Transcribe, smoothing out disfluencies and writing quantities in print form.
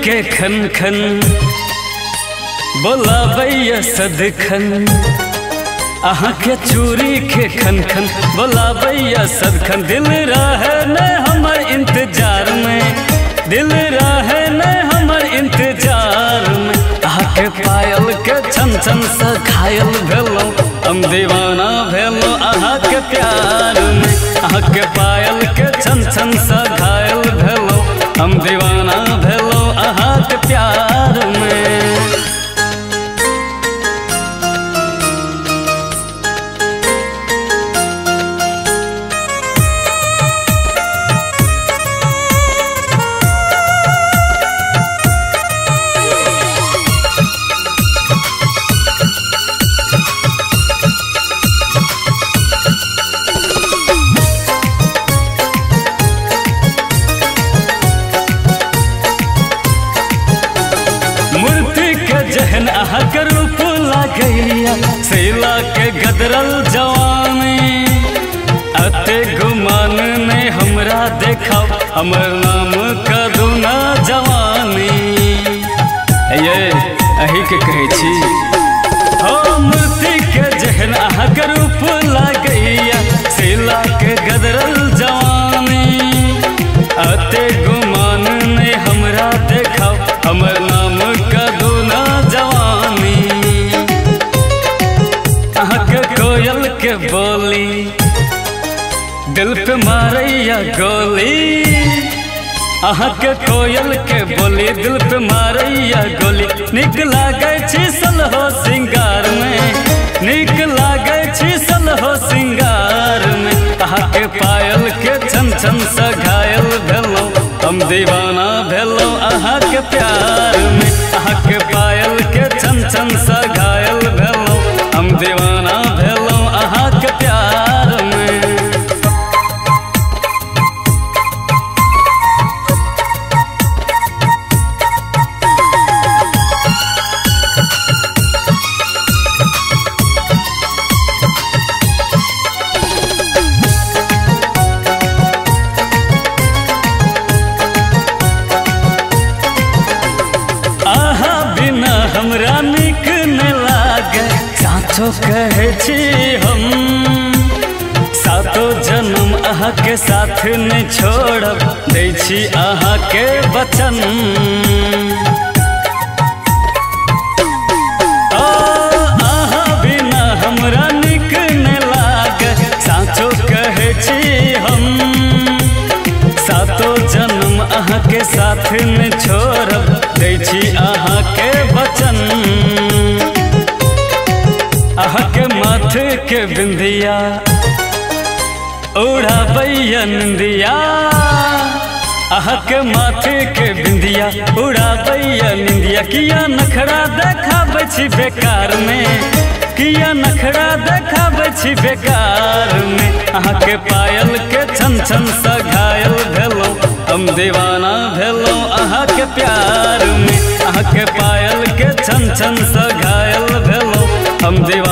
के खन खन बोलाबैया सदखन अहाँ के चूड़ी के खन खन बोलाबैया सदखन। दिल रहे न हमर इंतजार में, दिल रहे न हमर इंतजार में। अहाँ के पायल के छन छन से घायल भेलो, हम दीवाना भेलो अहाँ के प्यार में। अहाँ के पायल के छन छन से घायल भेलो, हम दीवाना भेलो अहाँ के प्यार में। जहन अहाँ के रूप लागैया सैला के गदरल जवानी। अते गुमान ने हमरा देखा हमर नाम करू ना जवानी। ये अही के कहै छी हो मूर्ति के जहन अहाँ के रूप लागैया सैला के गदरल जवानी। अते गुमान ने हमरा देखा हमर नाम करू ना जवानी। अहाँ के कोयल के बोली दिल पे मारैया गोली। अहाँ के कोयल के बोली दिल पे मारैया गोली। निक लागै छी सलहो सिंगार में, निक लागै छी सलहो सिंगार में। अहाँ के पायल के छन छन से घायल भेलो, हम दीवाना भेलो अहाँ के प्यार में। अहाँ के पायल के छन छन से घायल भेलो, हम दीवाना भेलो अहाँ के प्यार में। हमरा निक न लागे साचो कहै छी हम। सातो जन्म अहाँ के साथ नहीं छोड़ब, दै छी अहाँ के वचन। अहाँ बिना हमरा निक न लागे साचो कहै छी हम। सातो जन्म अहाँ के साथ नहीं छोड़ब, दै छी अहाँ के वचन। अहाँ के माथे के बिंदिया उड़ाबैया निंदिया। अहाँ के माथे के बिंदिया उड़ाबैया निंदिया। किया नखरा देखाबै छी बेकार में, किया नखरा देखाबै छी बेकार में। अहाँ के पायल के छन छन से घायल भेलो, हम दीवाना भेलो अहाँ के प्यार में। अहाँ के पायल के छन छन से घायल भेलो, हम दीवाना